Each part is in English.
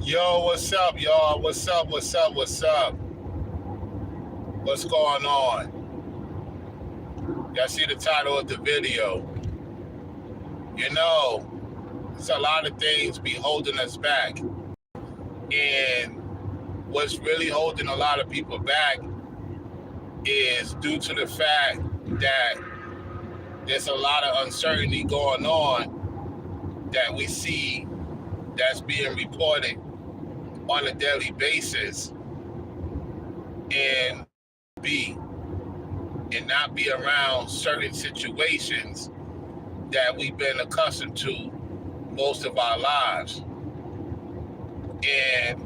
Yo, what's up, y'all? What's up? What's up? What's up? What's going on? Y'all see the title of the video. You know, it's a lot of things be holding us back. And what's really holding a lot of people back is due to the fact that there's a lot of uncertainty going on that we see that's being reported on a daily basis, and not be around certain situations that we've been accustomed to most of our lives. And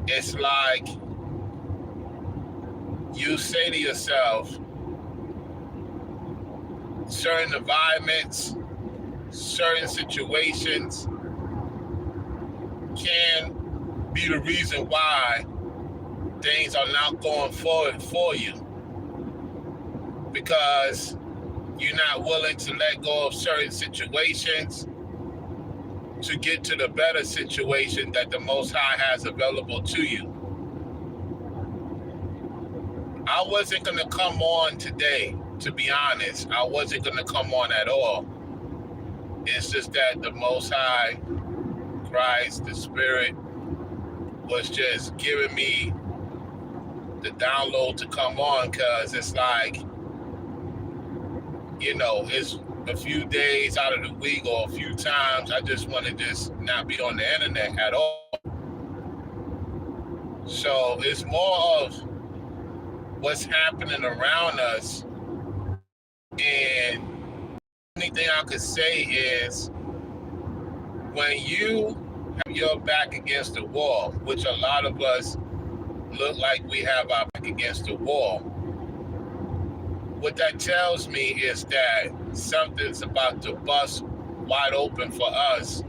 it's like you say to yourself, certain environments, certain situations can be the reason why things are not going forward for you, because you're not willing to let go of certain situations to get to the better situation that the Most High has available to you. I wasn't going to come on today, to be honest. I wasn't going to come on at all. It's just that the Most High, Christ, the Spirit, was just giving me the download to come on, because it's like, you know, it's a few days out of the week or a few times I just want to just not be on the internet at all. So it's more of what's happening around us. And the only thing I could say is, when you have your back against the wall, which a lot of us look like we have our back against the wall, what that tells me is that something's about to bust wide open for us,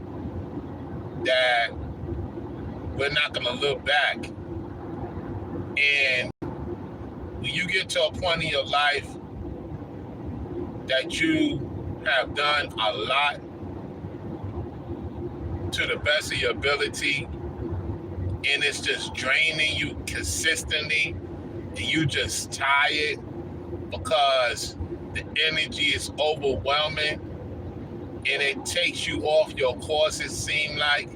that we're not going to look back. And when you get to a point in your life that you have done a lot to the best of your ability, and it's just draining you consistently, and you just tired because the energy is overwhelming and it takes you off your course, it seems like,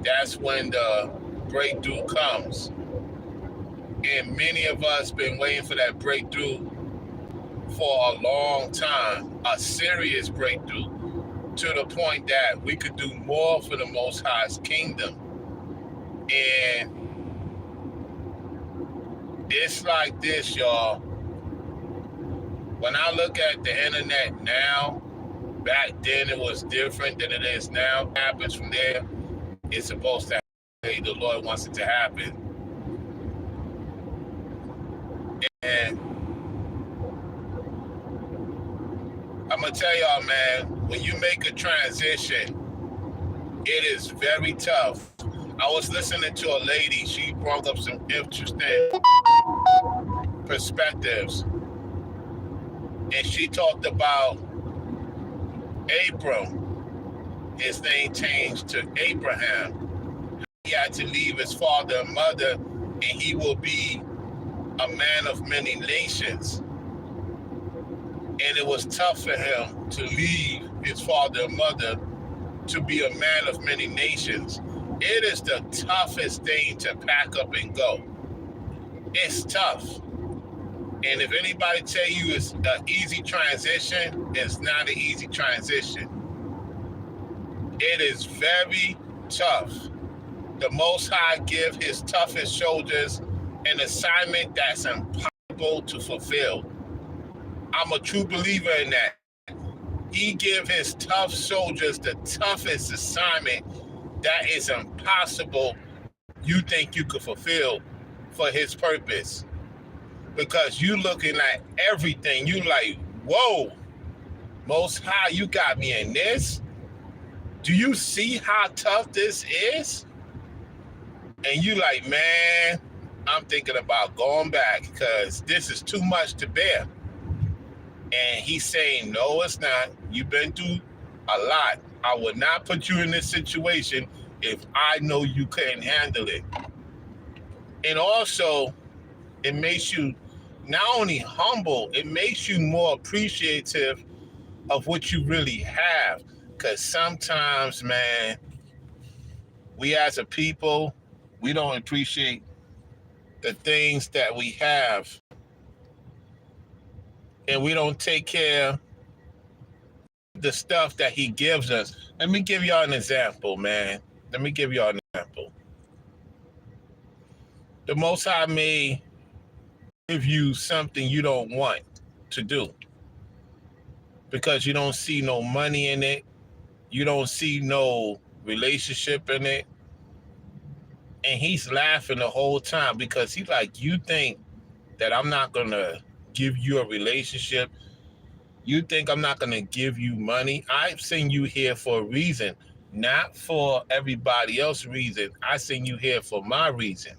that's when the breakthrough comes. And many of us been waiting for that breakthrough for a long time, a serious breakthrough, to the point that we could do more for the Most High's kingdom. And it's like this, y'all. When I look at the internet now, back then it was different than it is now. What happens from there, it's supposed to happen. The Lord wants it to happen. And I'm going to tell y'all, man, when you make a transition, it is very tough. I was listening to a lady. She brought up some interesting perspectives. And she talked about Abram. His name changed to Abraham. He had to leave his father and mother, and he will be a man of many nations. And it was tough for him to leave his father and mother to be a man of many nations. It is the toughest thing to pack up and go. It's tough. And if anybody tell you it's an easy transition, it's not an easy transition. It is very tough. The Most High give his toughest soldiers an assignment that's impossible to fulfill. I'm a true believer in that. He give his tough soldiers the toughest assignment that is impossible you think you could fulfill for his purpose. Because you looking at everything, you like, whoa, Most High, you got me in this? Do you see how tough this is? And you like, man, I'm thinking about going back because this is too much to bear. And he's saying, no, it's not. You've been through a lot. I would not put you in this situation if I know you couldn't handle it. And also, it makes you not only humble, it makes you more appreciative of what you really have. Because sometimes, man, we as a people, we don't appreciate the things that we have. And we don't take care of the stuff that he gives us. Let me give y'all an example, man. Let me give y'all an example. The Most High may give you something you don't want to do because you don't see no money in it. You don't see no relationship in it. And he's laughing the whole time because he's like, you think that I'm not going to give you a relationship? You think I'm not going to give you money? I've sent you here for a reason, not for everybody else's reason. I sent you here for my reason.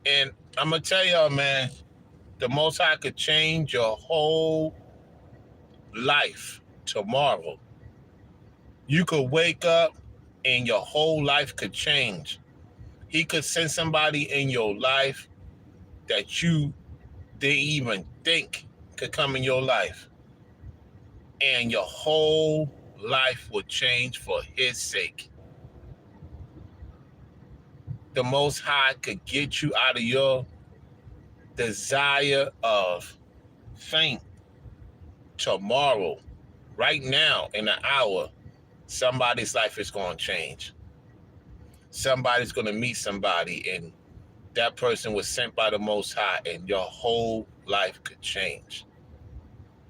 And I'm going to tell y'all, man, the Most High could change your whole life tomorrow. You could wake up and your whole life could change. He could send somebody in your life that you didn't even think could come in your life. And your whole life would change for his sake. The Most High could get you out of your desire of fame tomorrow. Right now, in an hour, somebody's life is going to change. Somebody's going to meet somebody, and that person was sent by the Most High, and your whole life could change.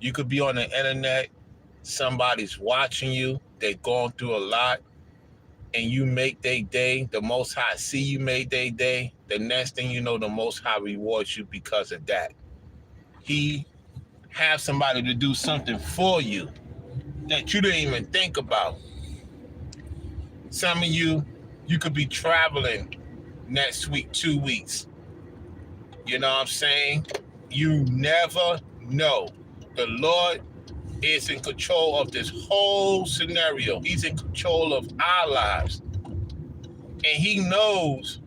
You could be on the internet, somebody's watching you, they're going through a lot, and you make their day. The Most High see you made their day. The next thing you know, the Most High rewards you because of that. He have somebody to do something for you that you didn't even think about. Some of you could be traveling next week, 2 weeks. You know what I'm saying? You never know. The Lord is in control of this whole scenario. He's in control of our lives. And he knows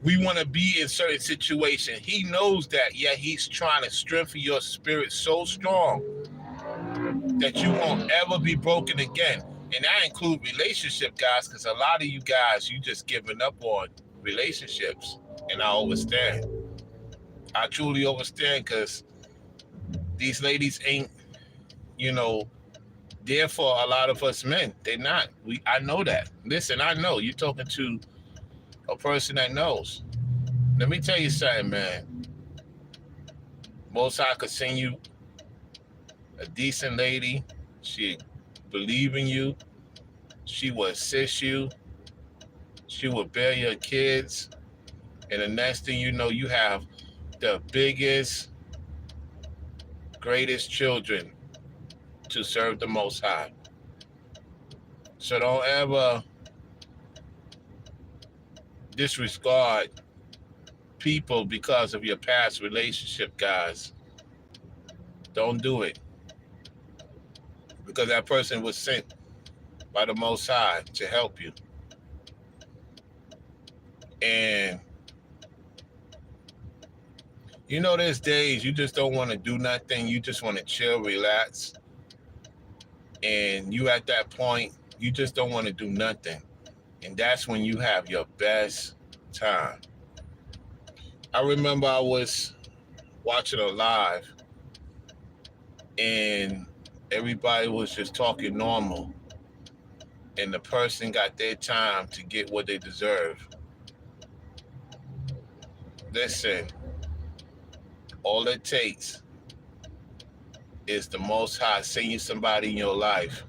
we want to be in certain situations. He knows that, yet he's trying to strengthen your spirit so strong that you won't ever be broken again. And I include relationship, guys, because a lot of you guys, you just giving up on relationships. And I understand. I truly understand, because these ladies ain't, there for a lot of us men. They're not. I know that. Listen, I know. You're talking to a person that knows. Let me tell you something, man. Most High could send you a decent lady. She believe in you. She will assist you. She will bear your kids. And the next thing you know, you have the biggest, greatest children to serve the Most High. So don't ever disregard people because of your past relationship, guys. Don't do it. Because that person was sent by the Most High to help you. And there's days you just don't want to do nothing. You just want to chill, relax. And you at that point, you just don't want to do nothing. And that's when you have your best time. I remember I was watching a live and everybody was just talking normal. And the person got their time to get what they deserve. Listen, all it takes is the Most High sending you somebody in your life,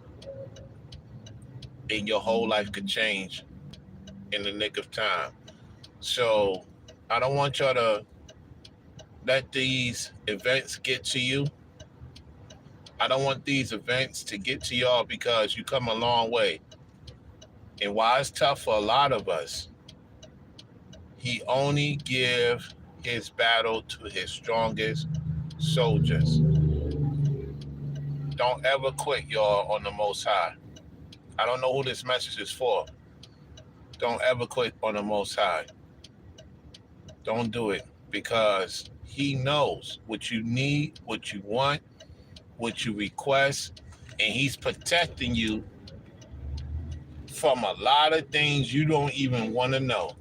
and your whole life could change in the nick of time. So I don't want y'all to let these events get to you. I don't want these events to get to y'all because you come a long way. And while it's tough for a lot of us, he only gives his battle to his strongest soldiers. Don't ever quit, y'all, on the Most High. I don't know who this message is for. Don't ever quit on the Most High. Don't do it, because he knows what you need, what you want, what you request, and he's protecting you from a lot of things you don't even want to know.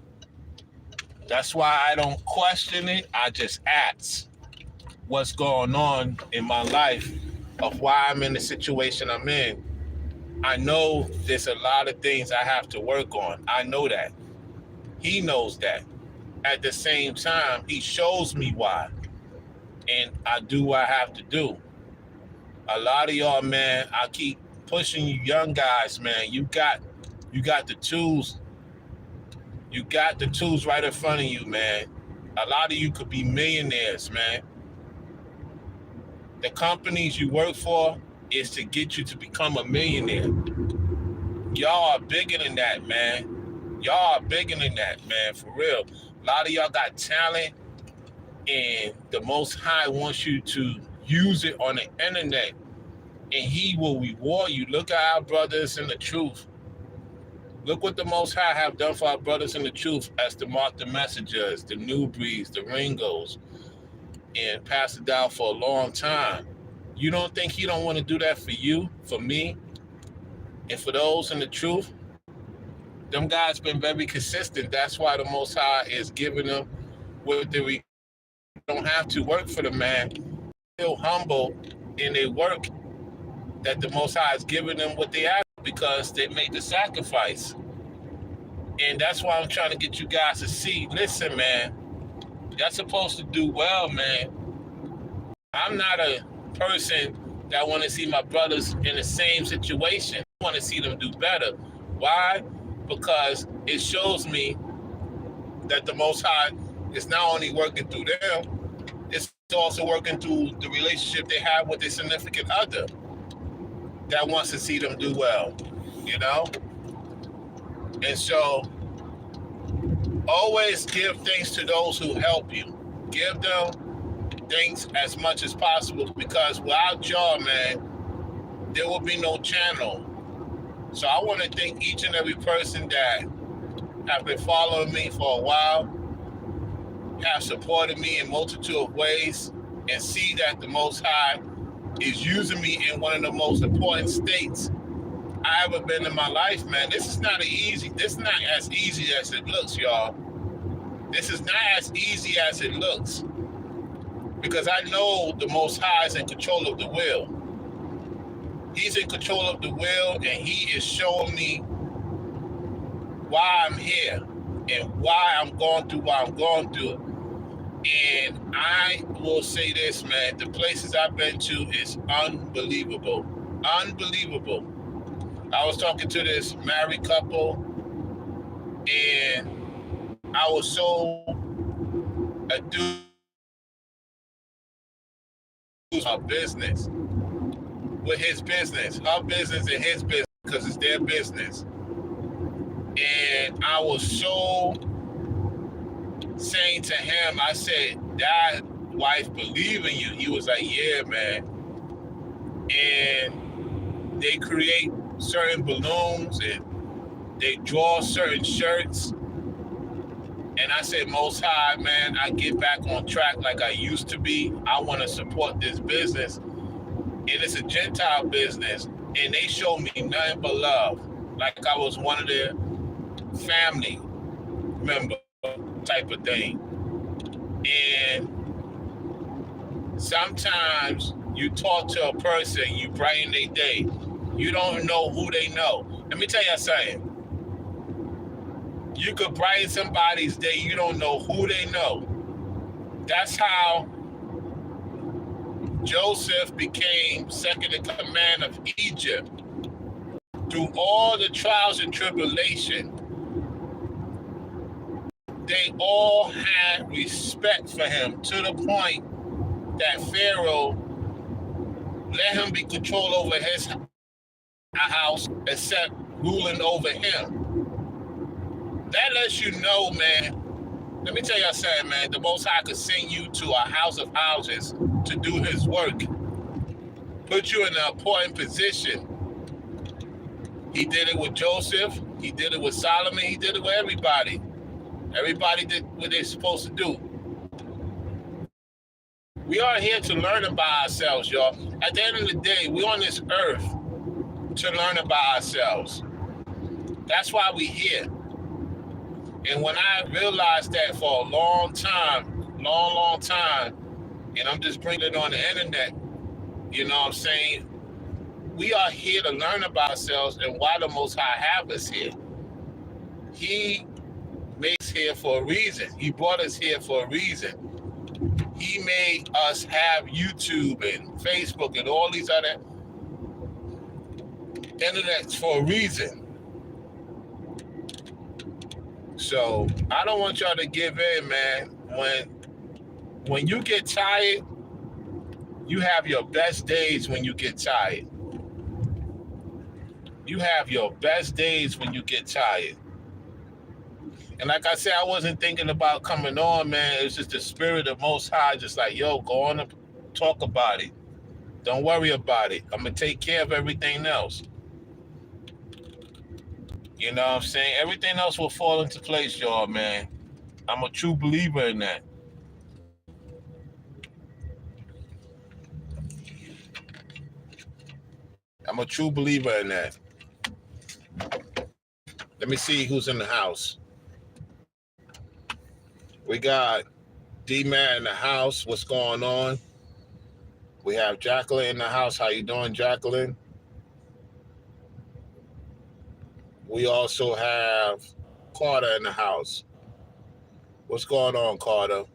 That's why I don't question it. I just ask what's going on in my life, of why I'm in the situation I'm in. I know there's a lot of things I have to work on. I know that. He knows that. At the same time, he shows me why. And I do what I have to do. A lot of y'all, man, I keep pushing you young guys, man. You got the tools. You got the tools right in front of you, man. A lot of you could be millionaires, man. The companies you work for is to get you to become a millionaire. Y'all are bigger than that, man. Y'all are bigger than that, man, for real. A lot of y'all got talent, and the Most High wants you to use it on the internet, and he will reward you. Look at our brothers in the truth. Look what the Most High have done for our brothers in the truth as the Mark the Messengers, the New Breeds, the Ringos, and Pastor Dow for a long time. You don't think he don't want to do that for you, for me, and for those in the truth? Them guys been very consistent. That's why the Most High is giving them what they don't have to work for the man. Still humble in their work, that the Most High is giving them what they have because they made the sacrifice. And that's why I'm trying to get you guys to see, listen, man, y'all supposed to do well, man. I'm not a person that want to see my brothers in the same situation. I want to see them do better. Why? Because it shows me that the Most High is not only working through them, it's also working through the relationship they have with their significant other that wants to see them do well, you know? And so, always give thanks to those who help you. Give them thanks as much as possible, because without y'all, man, there will be no channel. So I want to thank each and every person that have been following me for a while, have supported me in a multitude of ways, and see that the Most High is using me in one of the most important states I ever been in my life, man. This is not as easy as it looks, y'all. This is not as easy as it looks, because I know the Most High is in control of the will. He's in control of the will, and he is showing me why I'm here and why I'm going through what I'm going through. And I will say this, man, the places I've been to is unbelievable. Unbelievable. I was talking to this married couple, and I was so enthused with her business, with his business, her business and his business, because it's their business. And I was so saying to him, I said, that wife believe in you. He was like, yeah, man. And they create certain balloons and they draw certain shirts. And I said, Most High, man, I get back on track like I used to be. I want to support this business. And it's a Gentile business. And they show me nothing but love. Like I was one of their family member type of thing. And sometimes you talk to a person, you brighten their day. You don't know who they know. Let me tell you something. You could brighten somebody's day, you don't know who they know. That's how Joseph became second in command of Egypt. Through all the trials and tribulation, they all had respect for him, to the point that Pharaoh let him be control over his house, except ruling over him. That lets you know, man. Let me tell you something, man. The Most High could send you to a house of houses to do his work. put you in an important position. He did it with Joseph. He did it with Solomon. He did it with everybody. Everybody did what they're supposed to do. We are here to learn about ourselves, y'all. At the end of the day, we're on this earth to learn about ourselves. That's why we're here. And when I realized that for a long time, and I'm just bringing it on the internet, you know what I'm saying? We are here to learn about ourselves and why the Most High have us here. He made us here for a reason. He brought us here for a reason. He made us have YouTube and Facebook and all these other internets for a reason. So I don't want y'all to give in, man. When you get tired, you have your best days when you get tired. You have your best days when you get tired. And like I said, I wasn't thinking about coming on, man. It's just the spirit of Most High, just like, yo, go on and talk about it. Don't worry about it. I'm going to take care of everything else. You know what I'm saying? Everything else will fall into place, y'all, man. I'm a true believer in that. I'm a true believer in that. Let me see who's in the house. We got D-Man in the house. What's going on? We have Jacqueline in the house. How you doing, Jacqueline? We also have Carter in the house. What's going on, Carter?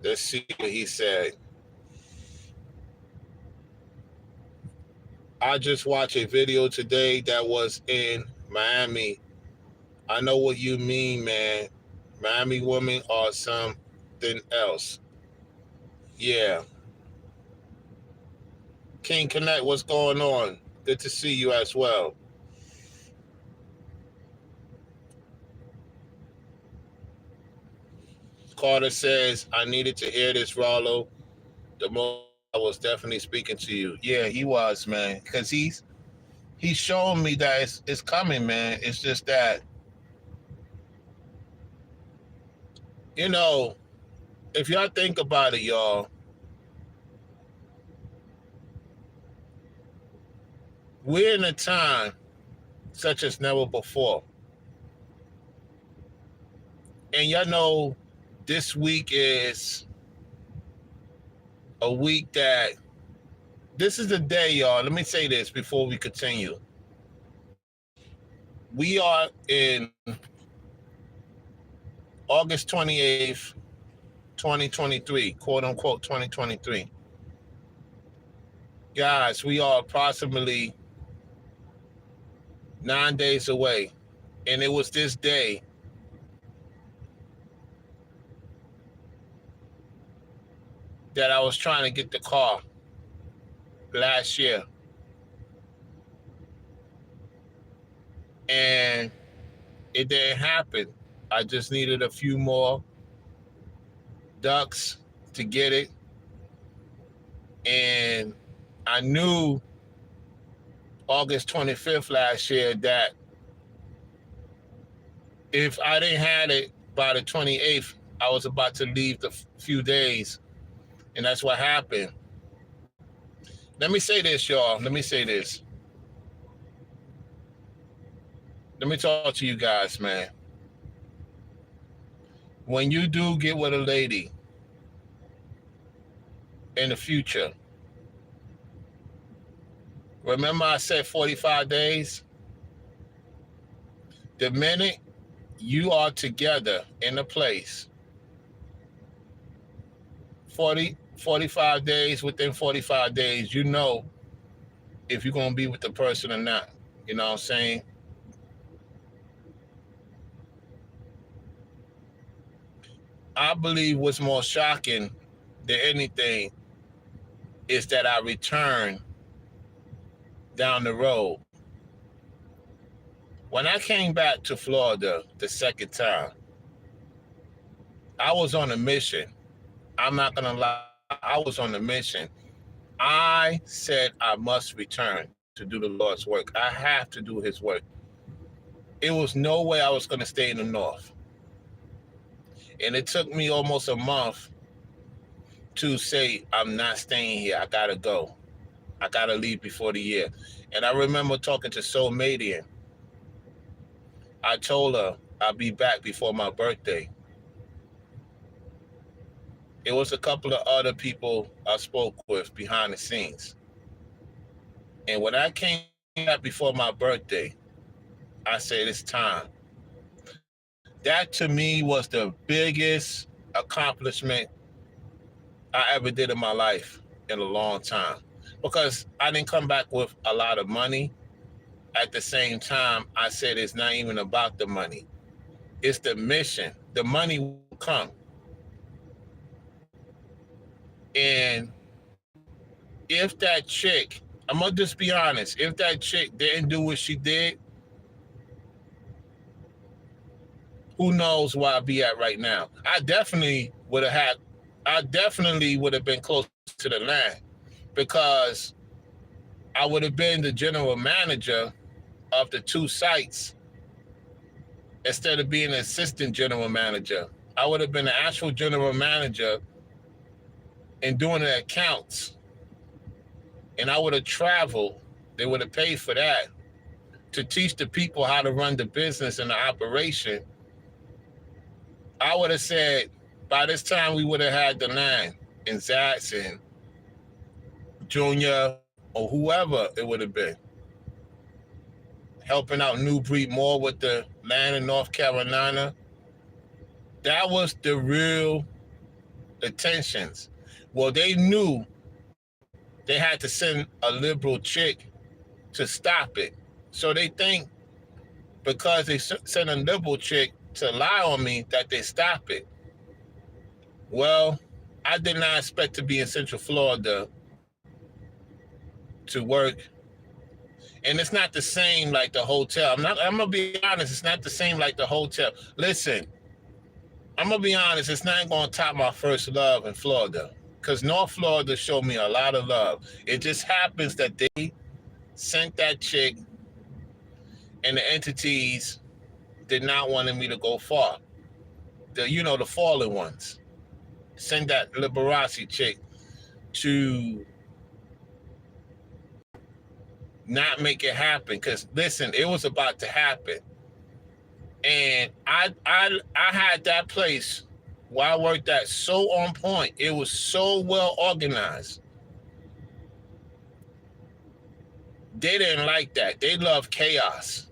Let's see what he said. I just watched a video today that was in Miami. I know what you mean, man. Miami women are something else. Yeah. King Connect, what's going on? Good to see you as well. Carter says, I needed to hear this, Rollo. The most I was definitely speaking to you. Yeah, he was, man. Because he's showing me that it's coming, man. It's just that, you know, if y'all think about it, y'all, we're in a time such as never before. And y'all know this week is a week that, this is the day, y'all. Let me say this before we continue. We are in August 28th, 2023, quote unquote 2023. Guys, we are approximately 9 days away. And it was this day that I was trying to get the car last year. And it didn't happen. I just needed a few more ducks to get it. And I knew August 25th last year that if I didn't have it by the 28th, I was about to leave the few days. And that's what happened. Let me say this, y'all. Let me say this. Let me talk to you guys, man. When you do get with a lady in the future, remember I said 45 days? The minute you are together in a place, 45 days, within 45 days, you know if you're going to be with the person or not. You know what I'm saying? I believe what's more shocking than anything is that I return down the road. When I came back to Florida the second time, I was on a mission. I'm not going to lie I was on a mission. I said I must return to do the Lord's work. I have to do his work. It was no way I was going to stay in the North. And it took me almost a month to say, I'm not staying here. I got to go. I got to leave before the year. And I remember talking to Soul Madian. I told her I'll be back before my birthday. It was a couple of other people I spoke with behind the scenes. And when I came back before my birthday, I said, it's time. That to me was the biggest accomplishment I ever did in my life in a long time. Because I didn't come back with a lot of money. At the same time, I said it's not even about the money. It's the mission. The money will come. And if that chick, I'm going to just be honest, if that chick didn't do what she did, who knows where I'd be at right now. I definitely would have been close to the land, because I would have been the general manager of the 2 sites instead of being an assistant general manager. I would have been the actual general manager and doing the accounts. And I would have traveled. They would have paid for that to teach the people how to run the business and the operation. I would have said, by this time, we would have had the land in Zats and Junior or whoever it would have been. Helping out New Breed more with the land in North Carolina. That was the real intentions. Well, they knew they had to send a liberal chick to stop it. So they think because they sent a liberal chick to lie on me that they stop it. Well, I did not expect to be in Central Florida to work. And it's not the same like the hotel. I'm gonna be honest, it's not the same like the hotel. Listen, I'm gonna be honest, it's not gonna top my first love in Florida, because North Florida showed me a lot of love. It just happens that they sent that chick and the entities did not want me to go far. The fallen ones. Send that Liberace chick to not make it happen. Because listen, it was about to happen. And I had that place where I worked at so on point. It was so well organized. They didn't like that. They love chaos.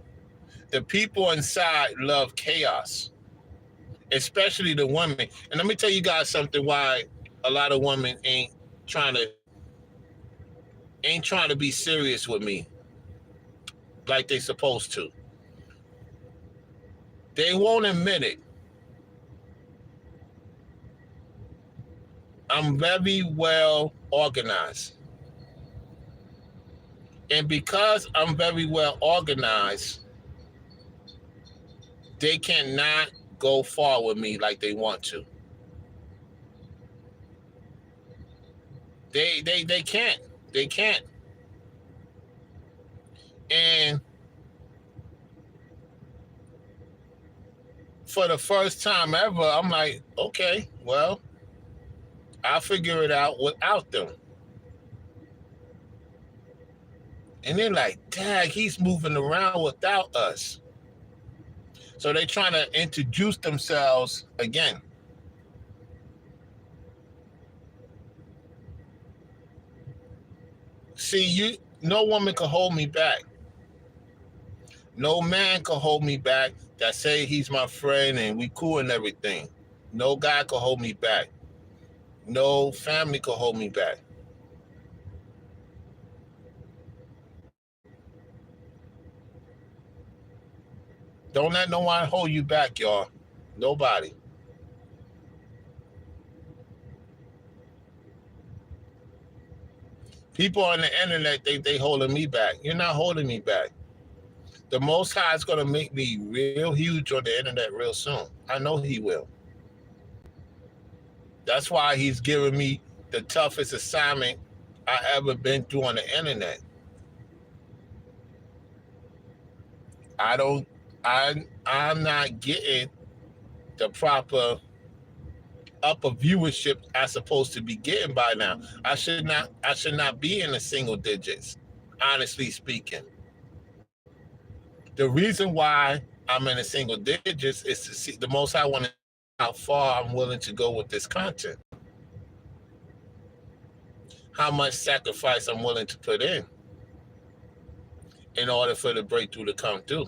The people inside love chaos, especially the women. And let me tell you guys something why a lot of women ain't trying to be serious with me like they supposed to. They won't admit it. I'm very well organized. And because I'm very well organized, they cannot go far with me like they want to. They can't. They can't. And for the first time ever, I'm like, okay, well, I'll figure it out without them. And they're like, dang, he's moving around without us. So they're trying to introduce themselves again. See, no woman can hold me back. No man can hold me back that say he's my friend and we cool and everything. No guy can hold me back. No family can hold me back. Don't let no one hold you back, y'all. Nobody. People on the internet think they holding me back. You're not holding me back. The Most High is going to make me real huge on the internet real soon. I know he will. That's why he's giving me the toughest assignment I ever been through on the internet. I'm not getting the proper upper viewership I'm supposed to be getting by now. I should not be in the single digits, honestly speaking. The reason why I'm in the single digits is to see the most I want to how far I'm willing to go with this content. How much sacrifice I'm willing to put in order for the breakthrough to come through.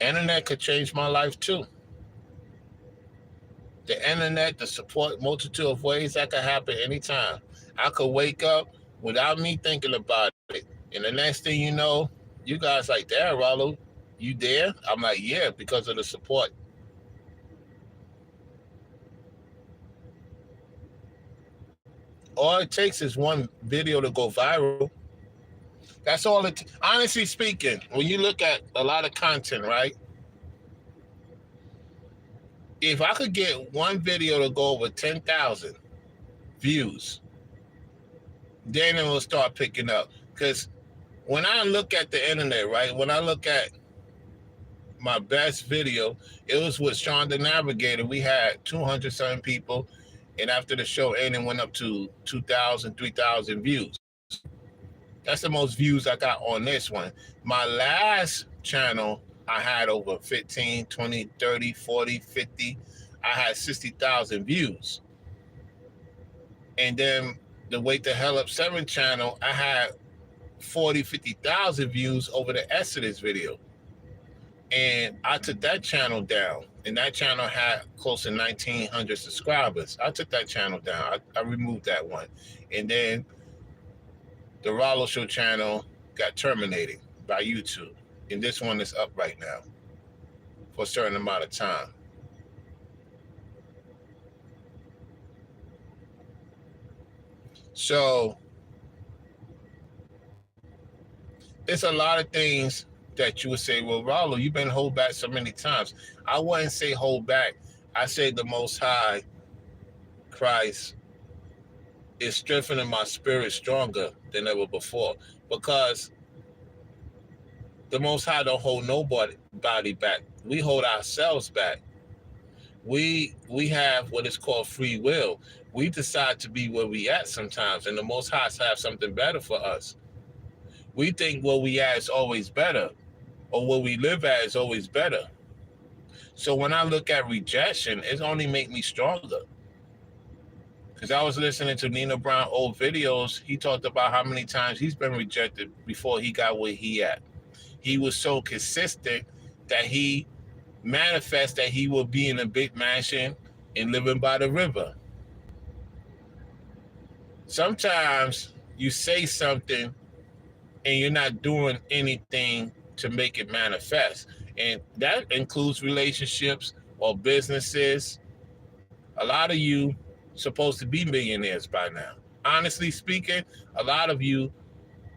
Internet could change my life too. The internet, the support, multitude of ways that could happen anytime. I could wake up without me thinking about it. And the next thing you know, you guys like, there, Rollo, you there? I'm like, yeah, because of the support. All it takes is one video to go viral. That's all it, honestly speaking, when you look at a lot of content, right? If I could get one video to go over 10,000 views, then it will start picking up. Because when I look at the internet, right, when I look at my best video, it was with Sean the Navigator. We had 200-something people, and after the show ended, went up to 2,000, 3,000 views. That's the most views I got on this one. My last channel, I had over 15, 20, 30, 40, 50. I had 60,000 views. And then the Wake the Hell Up 7 channel, I had 40, 50,000 views over the Exodus video. And I took that channel down. And that channel had close to 1,900 subscribers. I took that channel down. I removed that one. And then the Rollo Show channel got terminated by YouTube. And this one is up right now for a certain amount of time. So it's a lot of things that you would say, well, Rollo, you've been hold back so many times. I wouldn't say hold back. I say the Most High, Christ, is strengthening my spirit stronger than ever before, because the Most High don't hold nobody back. We hold ourselves back. We have what is called free will. We decide to be where we at sometimes, and the Most High have something better for us. We think where we at is always better, or where we live at is always better. So when I look at rejection, it only makes me stronger. Because I was listening to Nino Brown old videos. He talked about how many times he's been rejected before he got where he at. He was so consistent that he manifest that he will be in a big mansion and living by the river. Sometimes you say something and you're not doing anything to make it manifest. And that includes relationships or businesses. A lot of you supposed to be millionaires by now. Honestly speaking, a lot of you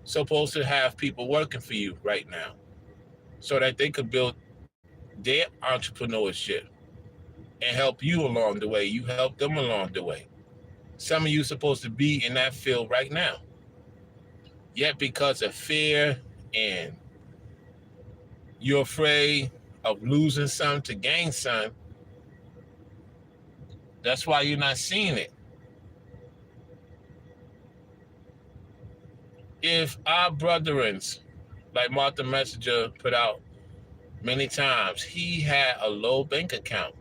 supposed to have people working for you right now so that they could build their entrepreneurship and help you along the way. You help them along the way. Some of you supposed to be in that field right now. Yet because of fear and you're afraid of losing some to gain some, that's why you're not seeing it. If our brethrens, like Martha Messenger put out many times, he had a low bank account.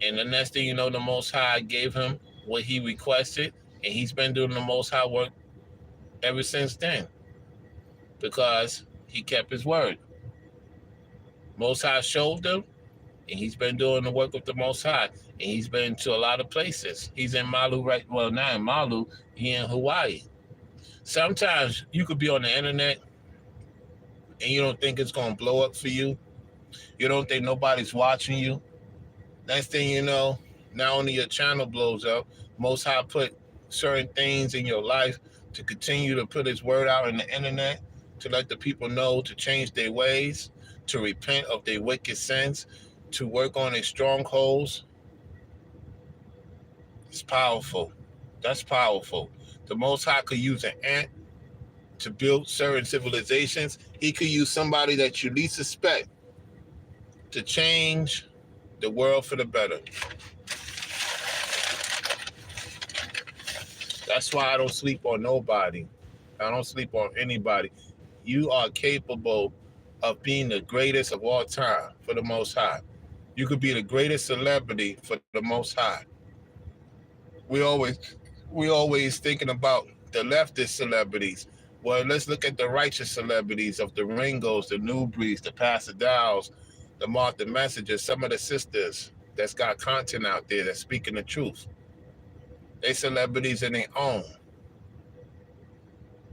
And the next thing you know, the Most High gave him what he requested, and he's been doing the Most High work ever since then because he kept his word. Most High showed him, and he's been doing the work with the Most High, and he's been to a lot of places. He's in Malu right, well, not in Malu, he in Hawaii. Sometimes you could be on the internet and you don't think it's going to blow up for you. You don't think nobody's watching you. Next thing you know, not only your channel blows up, Most High put certain things in your life to continue to put his word out on the internet, to let the people know to change their ways, to repent of their wicked sins, to work on their strongholds. It's powerful. That's powerful. The Most High could use an ant to build certain civilizations. He could use somebody that you least suspect to change the world for the better. That's why I don't sleep on nobody. I don't sleep on anybody. You are capable of being the greatest of all time for the Most High. You could be the greatest celebrity for the Most High. We always thinking about the leftist celebrities. Well, let's look at the righteous celebrities of the Ringos, the Newbreeds, the Pastor Dows, the Martha Messengers, some of the sisters that's got content out there that's speaking the truth. They celebrities in their own.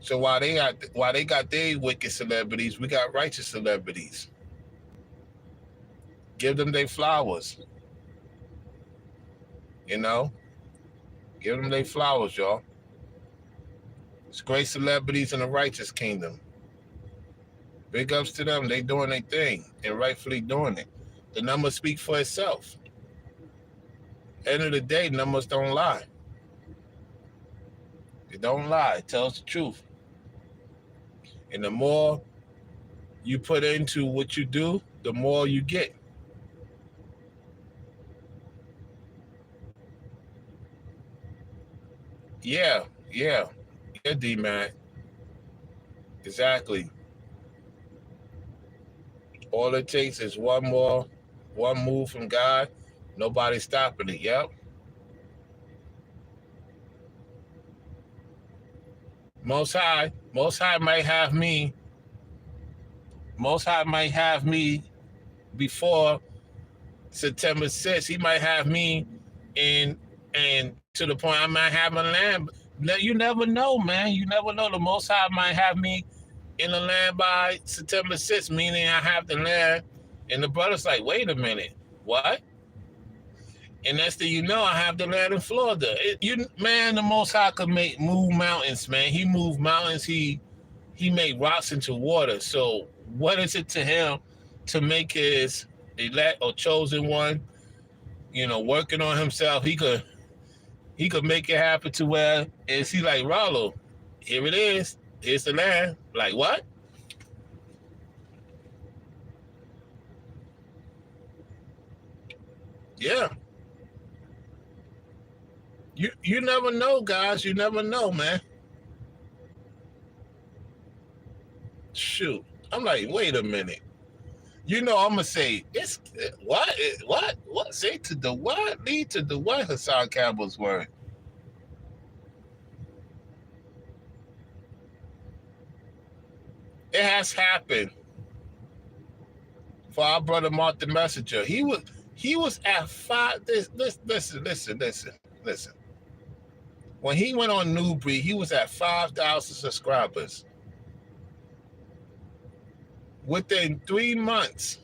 So while they got their wicked celebrities, we got righteous celebrities. Give them their flowers. You know? Give them their flowers, y'all. It's great celebrities in the righteous kingdom. Big ups to them. They doing their thing and rightfully doing it. The numbers speak for itself. End of the day, numbers don't lie. It don't lie. It tells the truth. And the more you put into what you do, the more you get. Yeah, D-Man. Exactly. All it takes is one move from God. Nobody's stopping it. Yep. Most High might have me. Most High might have me before September 6th. He might have me and to the point I might have a land. You never know, man. You never know. The Most High might have me in the land by September 6th, meaning I have the land. And the brother's like, wait a minute, what? And next thing you know, I have the land in Florida. The Most High could move mountains, man. He moved mountains. He made rocks into water. So what is it to him to make his elect or chosen one, working on himself? He could make it happen to where is he like, Rollo, here it is. Here's the land. Like what? Yeah. You never know, guys. You never know, man. Shoot. I'm like, wait a minute. I'm going to say, it's what? What? Say to the what? Lead to the what? Hassan Campbell's word. It has happened for our brother Martha Messenger. He was at 5. Listen. When he went on New Breed, he was at 5,000 subscribers. Within 3 months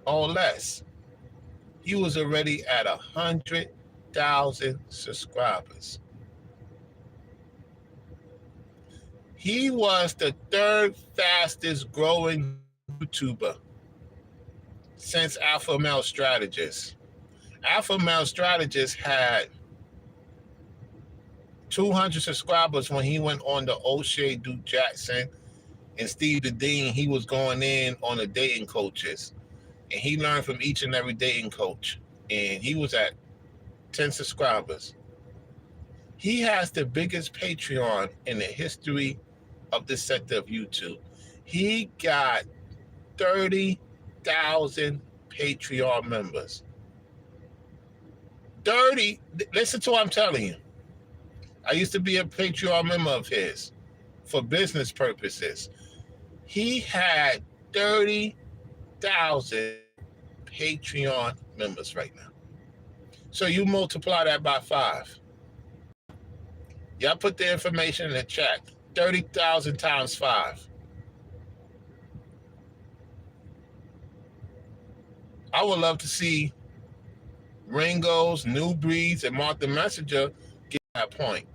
or less, he was already at 100,000 subscribers. He was the 3rd fastest growing YouTuber since Alpha Male Strategist. Alpha Male Strategist had 200 subscribers when he went on the O'Shea Duke Jackson and Steve the Dean. He was going in on the dating coaches, and he learned from each and every dating coach, and he was at 10 subscribers. He has the biggest Patreon in the history of this sector of YouTube. He got 30,000 Patreon members. 30, listen to what I'm telling you. I used to be a Patreon member of his for business purposes. He had 30,000 Patreon members right now. So you multiply that by 5. Y'all put the information in the chat. 30,000 times 5. I would love to see Ringos, New Breeds, and Martha Messenger get that point.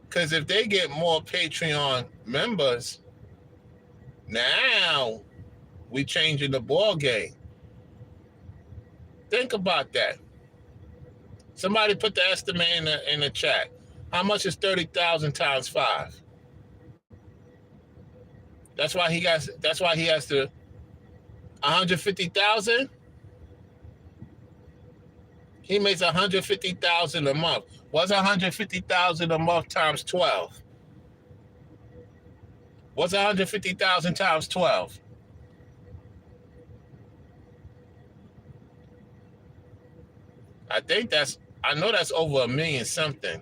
Because if they get more Patreon members, Now we changing the ball game. Think about that. Somebody put the estimate in the chat. How much is 30,000 times 5? That's why he has to 150,000. He makes 150,000 a month. What's 150,000 a month times 12? What's 150,000 times 12? I know that's over $1 million something.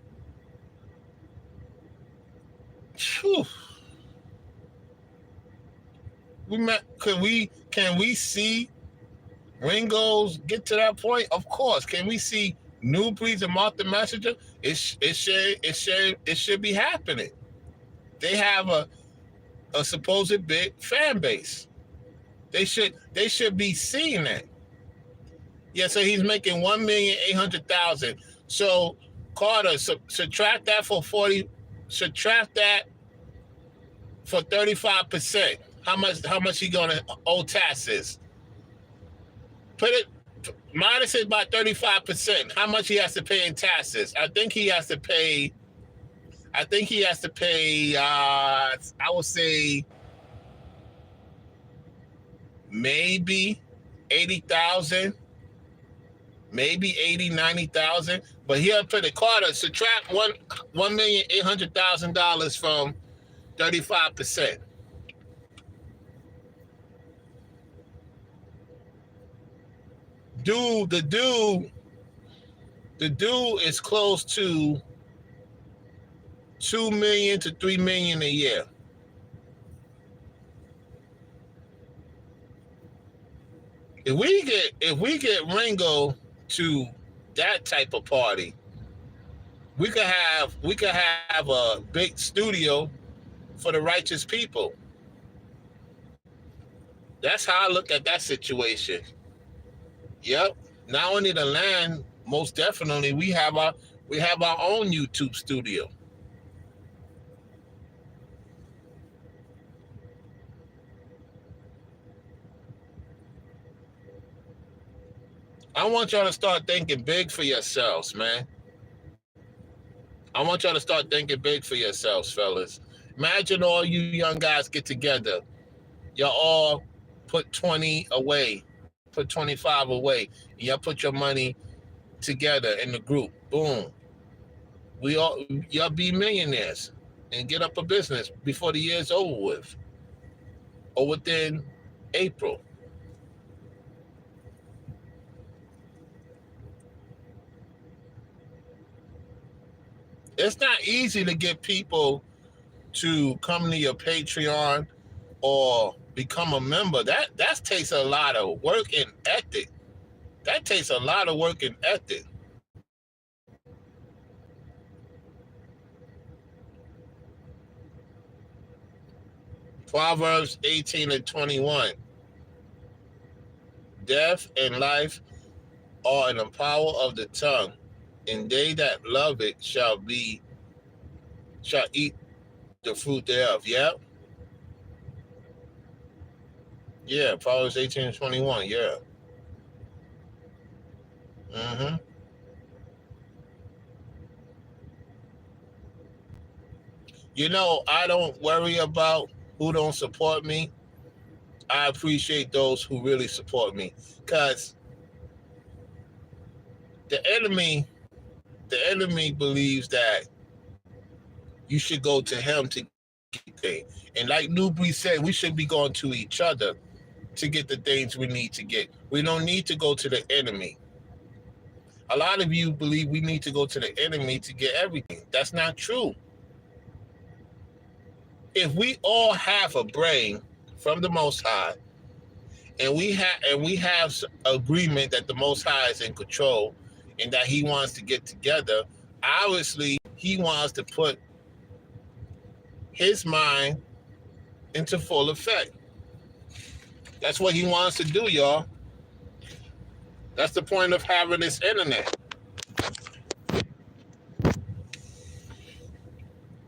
Whew. Can we see Ringo's get to that point? Of course. Can we see New Breeds and Martha Messenger? It should be happening. They have a supposed big fan base. They should be seeing it. Yeah, so he's making 1,800,000. So Carter, subtract that for 40. Subtract that for 35%. How much he gonna owe taxes? Minus it by 35%. How much he has to pay in taxes? I think he has to pay. I would say maybe 80,000, maybe 80, 90,000. But he'll put the Carter, subtract $1,800,000 from 35%. The dude is close to $2 million to $3 million a year. If we get Ringo to that type of party, we could have a big studio for the righteous people. That's how I look at that situation. Yep. Not only the land, most definitely we have our own YouTube studio. I want y'all to start thinking big for yourselves, man. I want y'all to start thinking big for yourselves, fellas. Imagine all you young guys get together. Y'all all put 20 away, put 25 away. Y'all put your money together in the group. Boom. Y'all be millionaires and get up a business before the year's over with. Or within April. It's not easy to get people to come to your Patreon or become a member. That takes a lot of work and ethic. That takes a lot of work and ethic. Proverbs 18:21. Death and life are in the power of the tongue, and they that love it shall eat the fruit thereof. Yeah. Yeah, Proverbs 18:21, yeah. Mm-hmm. You know, I don't worry about who don't support me. I appreciate those who really support me. Because the enemy believes that you should go to him to get things. And like Newbie said, we should be going to each other to get the things we need to get. We don't need to go to the enemy. A lot of you believe we need to go to the enemy to get everything. That's not true. If we all have a brain from the Most High, and we have agreement that the Most High is in control and that he wants to get together, obviously he wants to put his mind into full effect. That's what he wants to do, y'all. That's the point of having this internet.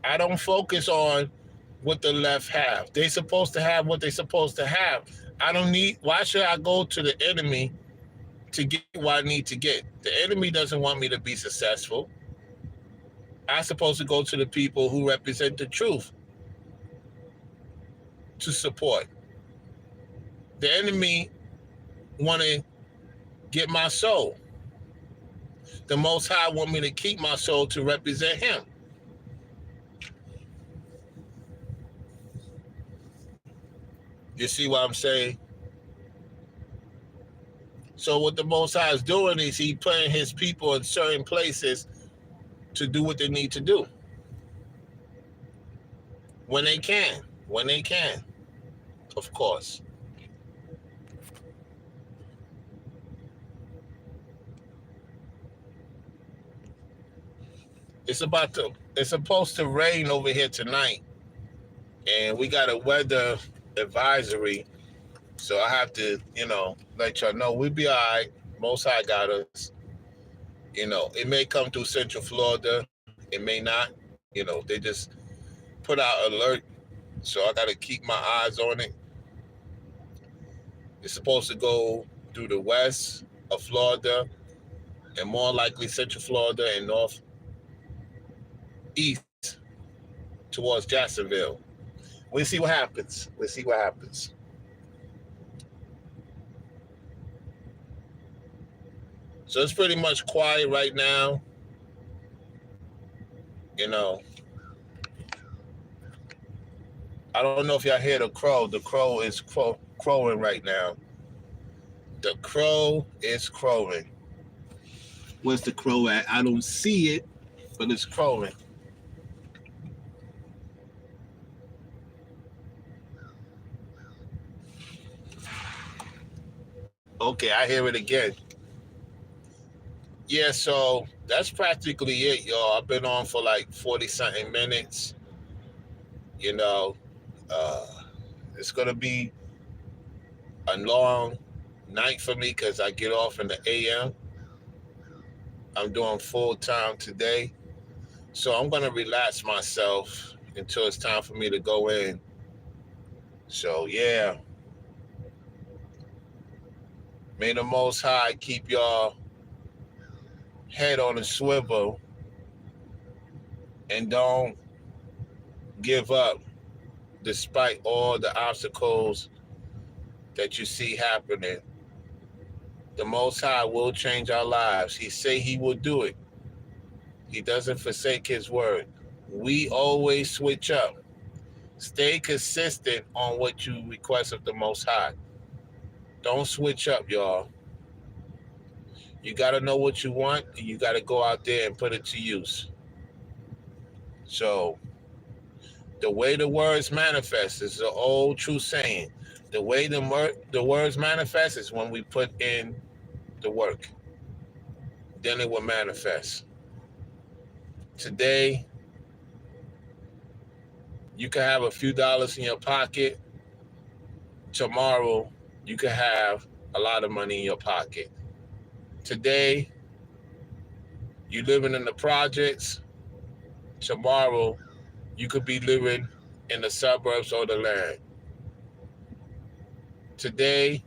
I don't focus on what the left have. They supposed to have what they supposed to have. I don't need, why should I go to the enemy to get what I need to get? The enemy doesn't want me to be successful. I'm supposed to go to the people who represent the truth to support. The enemy want to get my soul. The Most High want me to keep my soul to represent him. You see what I'm saying? So what the Most High is doing is he putting his people in certain places to do what they need to do. When they can, of course. It's supposed to rain over here tonight, and we got a weather advisory, so I have to, let y'all know we'll be all right. Most High got us. It may come through Central Florida, it may not. They just put out alert, so I got to keep my eyes on it. It's supposed to go through the west of Florida, and more likely Central Florida and northeast towards Jacksonville. We'll see what happens. So it's pretty much quiet right now. I don't know if y'all hear the crow. The crow is crowing right now. The crow is crowing. Where's the crow at? I don't see it, but it's crowing. Okay, I hear it again. Yeah, so that's practically it, y'all. I've been on for like 40-something minutes. It's going to be a long night for me because I get off in the a.m. I'm doing full time today. So I'm going to relax myself until it's time for me to go in. So, yeah. May the Most High keep y'all head on a swivel and don't give up despite all the obstacles that you see happening. The Most High will change our lives. He say he will do it. He doesn't forsake his word. We always switch up. Stay consistent on what you request of the Most High. Don't switch up, y'all. You got to know what you want, and you got to go out there and put it to use. So, the way the words manifest is an old true saying. The way the words manifest is when we put in the work. Then it will manifest. Today, you can have a few dollars in your pocket. Tomorrow, you can have a lot of money in your pocket. Today, you living in the projects. Tomorrow, you could be living in the suburbs or the land. Today,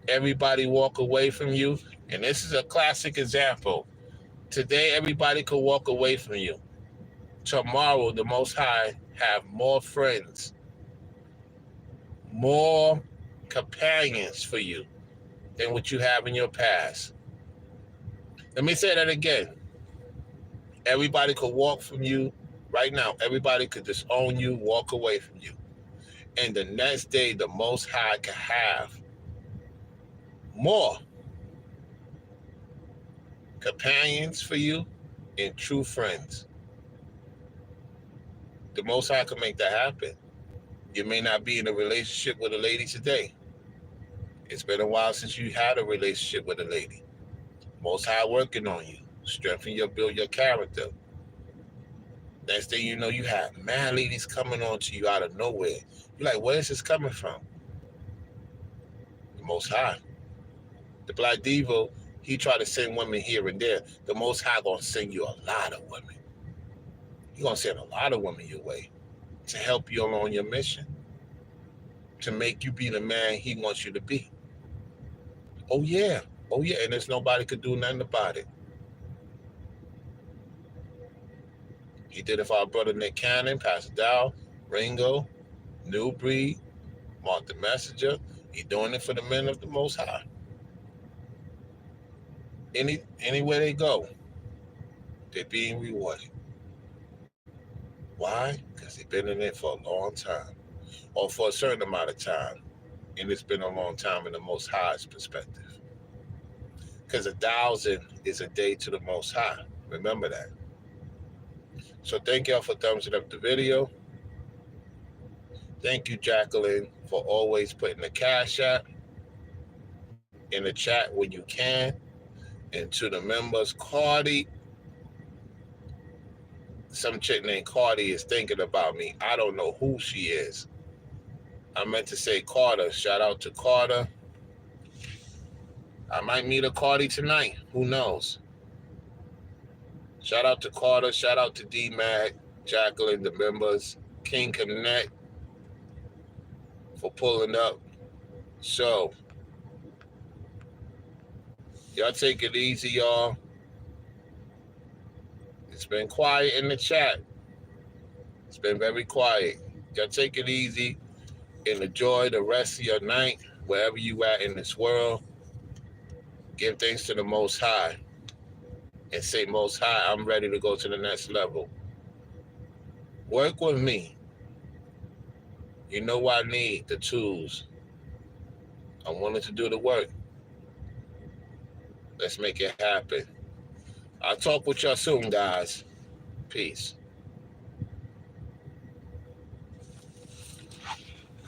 everybody walk away from you. And this is a classic example. Today, everybody could walk away from you. Tomorrow, the Most High have more friends, more companions for you than what you have in your past. Let me say that again. Everybody could walk from you right now. Everybody could disown you, walk away from you. And the next day, the Most High could have more companions for you and true friends. The Most High could make that happen. You may not be in a relationship with a lady today. It's been a while since you had a relationship with a lady. Most High working on you. Build your character. Next thing you know, you have mad ladies coming on to you out of nowhere. You're like, where is this coming from? The Most High. The Black Devil, he tried to send women here and there. The Most High gonna send you a lot of women. He gonna send a lot of women your way. to help you along your mission, to make you be the man he wants you to be. Oh yeah, and there's nobody could do nothing about it. He did it for our brother Nick Cannon, Pastor Dow, Ringo, New Breed, Mark the Messenger. He's doing it for the men of the Most High. Anywhere they go, they're being rewarded. Why? Because they've been in it for a long time, or for a certain amount of time, and it's been a long time in the Most High's perspective. Because 1,000 is a day to the Most High. Remember that. So thank y'all for thumbsing up the video. Thank you, Jacqueline, for always putting the Cash App in the chat when you can. And to the members, Cardi, some chick named Cardi is thinking about me. I don't know who she is. I meant to say Carter. Shout out to Carter. I might meet a Cardi tonight. Who knows? Shout out to Carter. Shout out to D-Mac, Jacqueline, the members, King Connect for pulling up. So, y'all take it easy, y'all. It's been quiet in the chat. It's been very quiet. Y'all take it easy and enjoy the rest of your night, wherever you at in this world. Give thanks to the Most High and say, Most High, I'm ready to go to the next level. Work with me. You know I need the tools. I'm willing to do the work. Let's make it happen. I'll talk with y'all soon, guys. Peace.